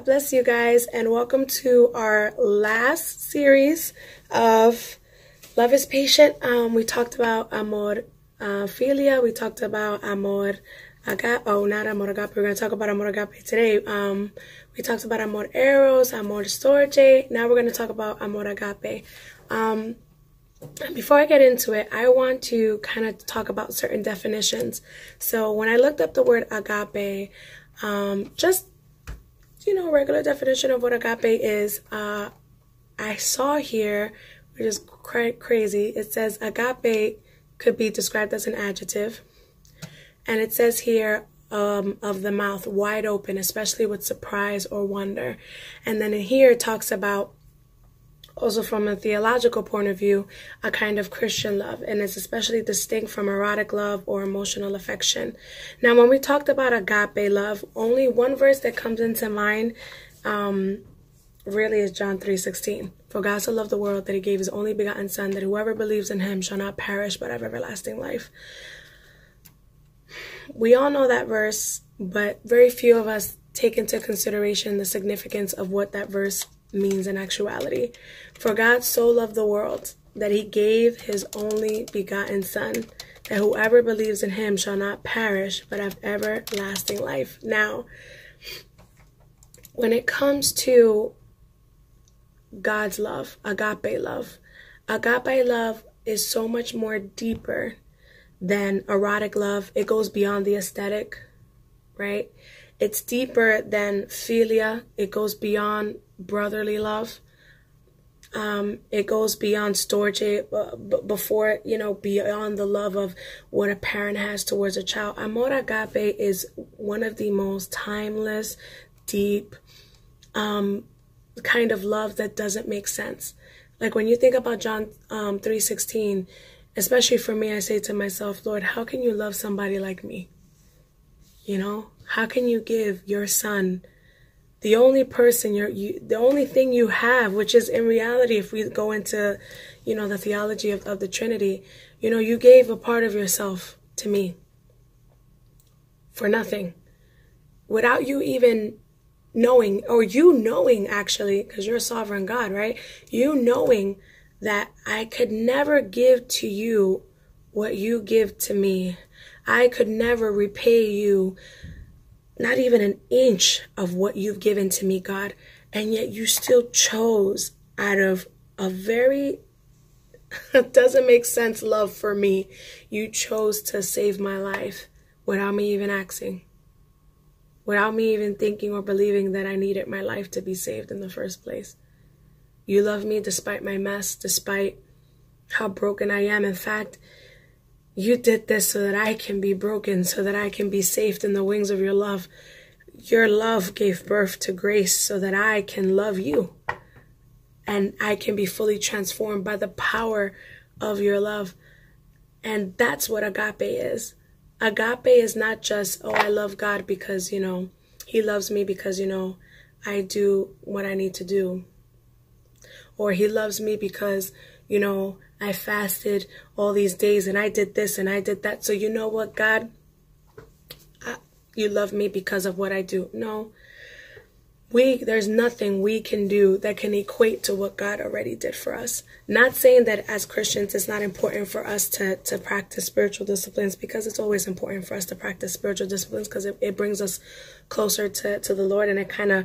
God bless you guys, and welcome to our last series of Love is Patient. We talked about amor filia. We talked about amor agape. Oh, not amor agape. We're going to talk about amor agape today. We talked about amor eros, amor storge. Now we're going to talk about amor agape. Before I get into it, I want to kind of talk about certain definitions. So when I looked up the word agape, just regular definition of what agape is, I saw here, which is crazy, it says agape could be described as an adjective, and it says here of the mouth, wide open, especially with surprise or wonder. And then in here it talks about, also from a theological point of view, a kind of Christian love, and it's especially distinct from erotic love or emotional affection. Now, when we talked about agape love, only one verse that comes into mind really is John 3:16. For God so loved the world that he gave his only begotten Son, that whoever believes in him shall not perish but have everlasting life. We all know that verse, but very few of us take into consideration the significance of what that verse means in actuality. For God so loved the world that he gave his only begotten Son, that whoever believes in him shall not perish but have everlasting life. Now, when it comes to God's love, agape love is so much more deeper than erotic love. It goes beyond the aesthetic, right? It's deeper than philia. It goes beyond brotherly love. It goes beyond storge, before, beyond the love of what a parent has towards a child. Amor agape is one of the most timeless, deep, kind of love that doesn't make sense. Like when you think about John 3:16, especially for me, I say to myself, Lord, how can you love somebody like me? How can you give your Son, the only person, the only thing you have, which is in reality, if we go into, the theology of the Trinity, you gave a part of yourself to me for nothing, without you even knowing, or you knowing actually, because you're a sovereign God, right? You knowing that I could never give to you what you give to me. I could never repay you not even an inch of what you've given to me, God. And yet you still chose, out of a very doesn't make sense love for me, you chose to save my life without me even asking, without me even thinking or believing that I needed my life to be saved in the first place. You love me despite my mess, despite how broken I am. In fact, you did this so that I can be broken, so that I can be saved in the wings of your love. Your love gave birth to grace so that I can love you, and I can be fully transformed by the power of your love. And that's what agape is. Agape is not just, oh, I love God because, he loves me because, I do what I need to do. Or he loves me because, I fasted all these days and I did this and I did that. So you know what, God? You love me because of what I do. No. There's nothing we can do that can equate to what God already did for us. Not saying that as Christians it's not important for us to practice spiritual disciplines, because it's always important for us to practice spiritual disciplines, because it brings us closer to the Lord, and it kind of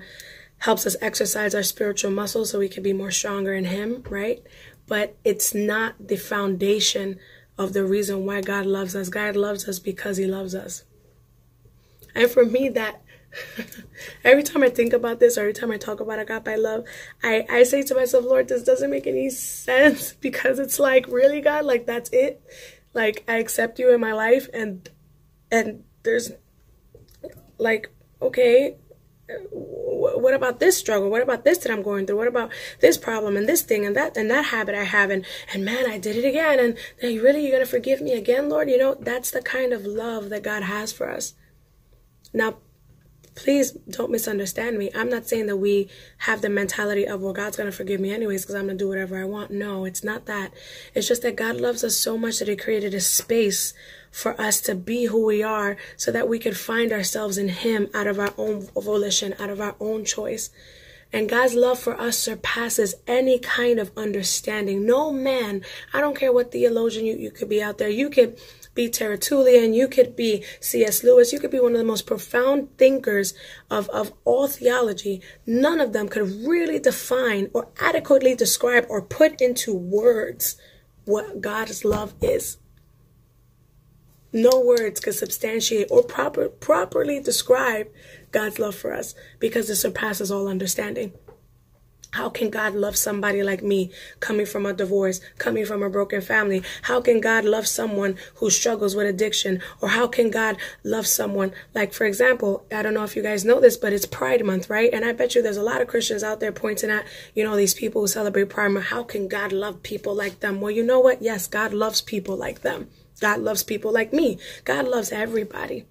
helps us exercise our spiritual muscles so we can be more stronger in him, right? But it's not the foundation of the reason why God loves us. God loves us because he loves us. And for me, that every time I think about this, or every time I talk about agape love, I say to myself, Lord, this doesn't make any sense, because it's like, really, God? Like, that's it? Like, I accept you in my life, and there's like, okay, what about this struggle? What about this that I'm going through? What about this problem and this thing and that habit I have? And man, I did it again. And you're going to forgive me again, Lord? That's the kind of love that God has for us. Now, Please don't misunderstand me. I'm not saying that we have the mentality of, well, God's going to forgive me anyways because I'm going to do whatever I want. No, it's not that. It's just that God loves us so much that he created a space for us to be who we are so that we could find ourselves in him out of our own volition, out of our own choice. And God's love for us surpasses any kind of understanding. No man, I don't care what theologian you could be out there. You could be Tertullian, you could be C.S. Lewis, you could be one of the most profound thinkers of all theology. None of them could really define or adequately describe or put into words what God's love is. No words could substantiate or properly describe God's love for us because it surpasses all understanding. How can God love somebody like me, coming from a divorce, coming from a broken family? How can God love someone who struggles with addiction? Or how can God love someone, like, for example, I don't know if you guys know this, but it's Pride Month, right? And I bet you there's a lot of Christians out there pointing at, you know, these people who celebrate Pride Month. How can God love people like them? Well, you know what? Yes, God loves people like them. God loves people like me. God loves everybody.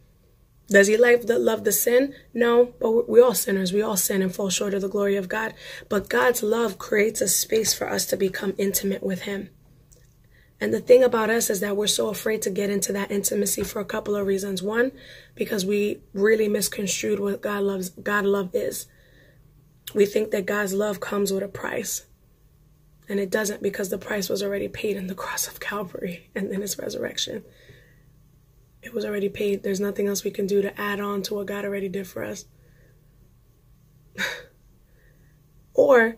Does he love the sin? No, but we're all sinners. We all sin and fall short of the glory of God. But God's love creates a space for us to become intimate with him. And the thing about us is that we're so afraid to get into that intimacy for a couple of reasons. One, because we really misconstrued what God love is. We think that God's love comes with a price. And it doesn't, because the price was already paid in the cross of Calvary and then his resurrection. It was already paid. There's nothing else we can do to add on to what God already did for us. Or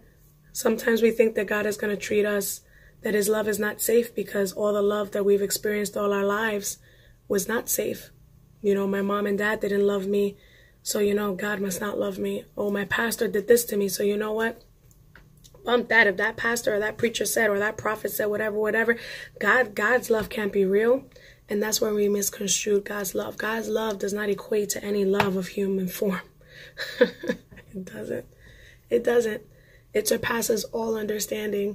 sometimes we think that God is going to treat us, that his love is not safe because all the love that we've experienced all our lives was not safe. You know, my mom and dad didn't love me, so, you know, God must not love me. Oh, my pastor did this to me, so you know what? Bump that. If that pastor or that preacher said or that prophet said whatever, God's love can't be real. And that's where we misconstrued God's love. God's love does not equate to any love of human form. It doesn't. It doesn't. It surpasses all understanding.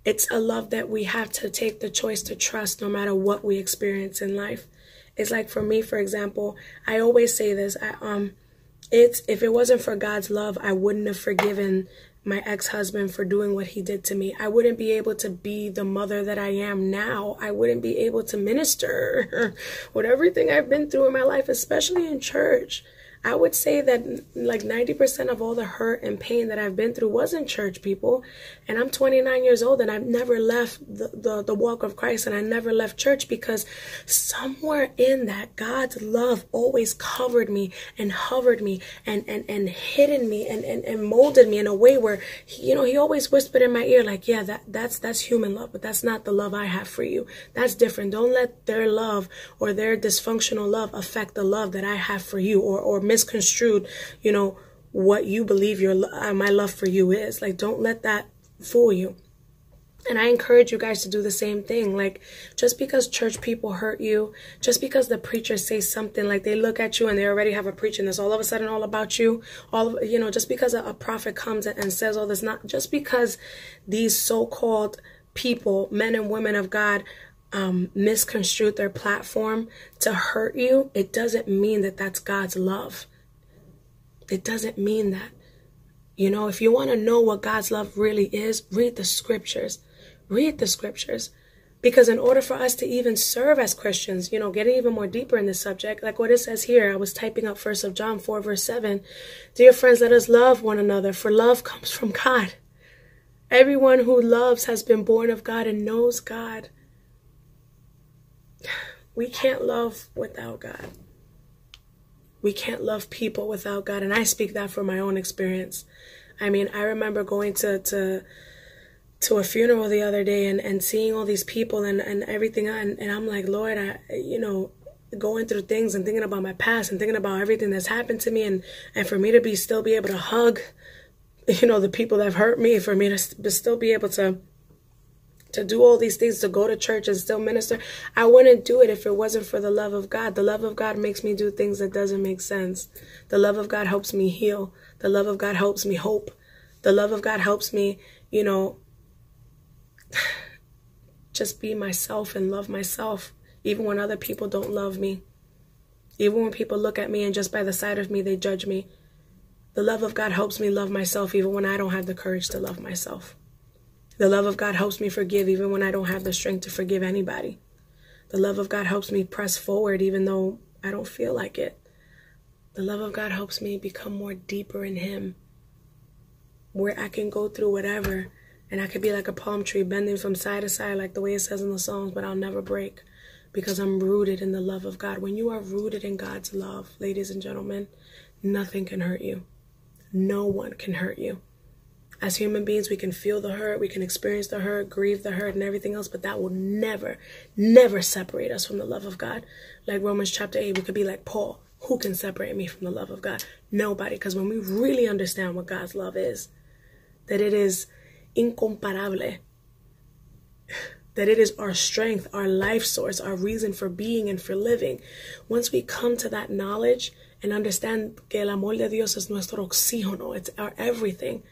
It's a love that we have to take the choice to trust no matter what we experience in life. It's like for me, for example, I always say this. If it wasn't for God's love, I wouldn't have forgiven my ex-husband for doing what he did to me. I wouldn't be able to be the mother that I am now. I wouldn't be able to minister with everything I've been through in my life, especially in church. I would say that like 90% of all the hurt and pain that I've been through was in church, people. And I'm 29 years old and I've never left the walk of Christ, and I never left church because somewhere in that, God's love always covered me and hovered me and hidden me and molded me in a way where, he always whispered in my ear like, yeah, that's human love, but that's not the love I have for you. That's different. Don't let their love or their dysfunctional love affect the love that I have for you, or misconstrued, what you believe my love for you is. Like, don't let that fool you. And I encourage you guys to do the same thing. Like, just because church people hurt you, just because the preacher says something, like they look at you and they already have a preaching that's all of a sudden all about you, just because a prophet comes and says all this, not just because these so-called people, men and women of God, misconstrued their platform to hurt you, it doesn't mean that that's God's love. It doesn't mean that. If you want to know what God's love really is, read the scriptures. Read the scriptures. Because in order for us to even serve as Christians, getting even more deeper in this subject, like what it says here, I was typing up 1 John 4, verse 7. Dear friends, let us love one another, for love comes from God. Everyone who loves has been born of God and knows God. We can't love without God. We can't love people without God. And I speak that from my own experience. I mean, I remember going to a funeral the other day and seeing all these people and everything. And I'm like, Lord, going through things and thinking about my past and thinking about everything that's happened to me. And for me to still be able to hug, the people that have hurt me, for me to still be able to do all these things, to go to church and still minister. I wouldn't do it if it wasn't for the love of God. The love of God makes me do things that doesn't make sense. The love of God helps me heal. The love of God helps me hope. The love of God helps me, just be myself and love myself, even when other people don't love me. Even when people look at me and just by the sight of me, they judge me. The love of God helps me love myself even when I don't have the courage to love myself. The love of God helps me forgive even when I don't have the strength to forgive anybody. The love of God helps me press forward even though I don't feel like it. The love of God helps me become more deeper in Him, where I can go through whatever and I could be like a palm tree bending from side to side like the way it says in the Psalms, but I'll never break because I'm rooted in the love of God. When you are rooted in God's love, ladies and gentlemen, nothing can hurt you. No one can hurt you. As human beings, we can feel the hurt, we can experience the hurt, grieve the hurt and everything else, but that will never, never separate us from the love of God. Like Romans chapter 8, we could be like Paul. Who can separate me from the love of God? Nobody. Because when we really understand what God's love is, that it is incomparable, that it is our strength, our life source, our reason for being and for living. Once we come to that knowledge and understand que el amor de Dios es nuestro oxígeno, it's our everything.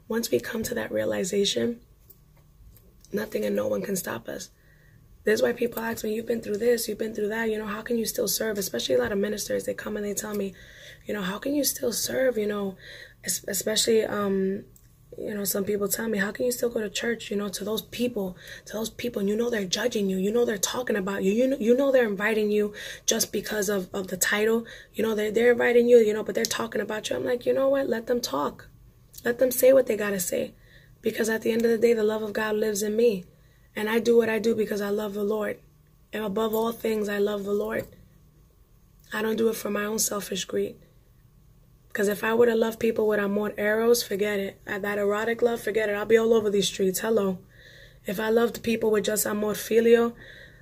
Once we come to that realization, nothing and no one can stop us. That's why people ask me, you've been through this, you've been through that, how can you still serve? Especially a lot of ministers, they come and they tell me, how can you still serve? Especially, some people tell me, how can you still go to church, to those people, and they're judging you, they're talking about you, they're inviting you just because of the title, they're inviting you, but they're talking about you. I'm like, you know what, let them talk. Let them say what they got to say, because at the end of the day, the love of God lives in me, and I do what I do because I love the Lord, and above all things, I love the Lord. I don't do it for my own selfish greed, because if I were to love people with amor eros, forget it. That erotic love, forget it. I'll be all over these streets. Hello. If I loved people with just amor filio,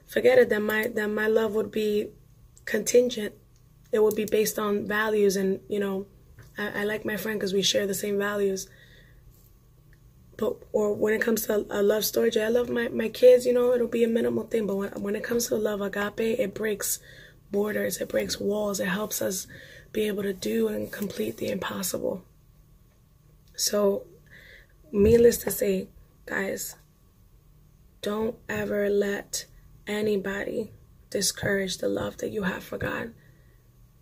forget it. Then my love would be contingent. It would be based on values, and I like my friend because we share the same values. Or when it comes to a love story, I love my kids, it'll be a minimal thing. But when it comes to love agape, it breaks borders, it breaks walls, it helps us be able to do and complete the impossible. So, needless to say, guys, don't ever let anybody discourage the love that you have for God.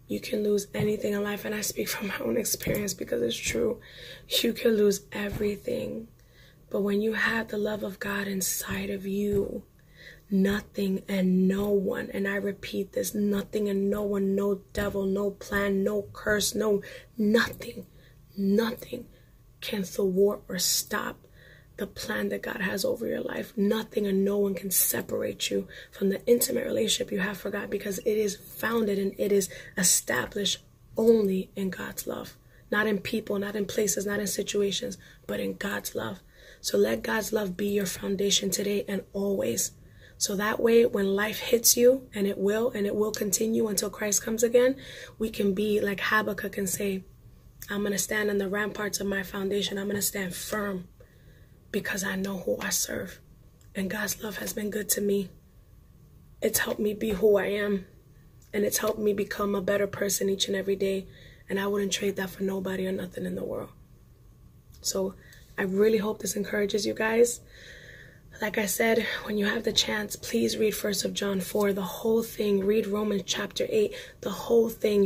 You can lose anything in life, and I speak from my own experience because it's true. You can lose everything. But when you have the love of God inside of you, nothing and no one, and I repeat this, nothing and no one, no devil, no plan, no curse, nothing can thwart or stop the plan that God has over your life. Nothing and no one can separate you from the intimate relationship you have for God, because it is founded and it is established only in God's love. Not in people, not in places, not in situations, but in God's love. So let God's love be your foundation today and always. So that way, when life hits you, and it will continue until Christ comes again, we can be like Habakkuk and say, I'm going to stand on the ramparts of my foundation. I'm going to stand firm because I know who I serve. And God's love has been good to me. It's helped me be who I am. And it's helped me become a better person each and every day. And I wouldn't trade that for nobody or nothing in the world. So I really hope this encourages you guys. Like I said, when you have the chance, please read 1 John 4, the whole thing. Read Romans chapter 8, the whole thing,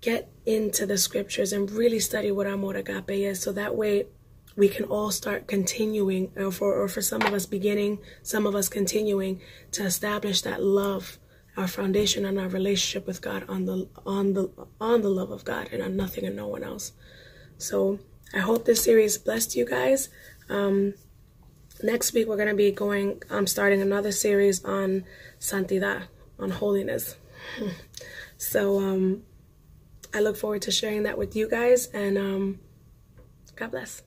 Get into the scriptures and really study what amor agape is. So that way we can all start continuing, or for some of us beginning, some of us continuing to establish that love, our foundation and our relationship with God on the love of God and on nothing and no one else. So I hope this series blessed you guys. Next week, we're going to be starting another series on santidad, on holiness. So I look forward to sharing that with you guys, and God bless.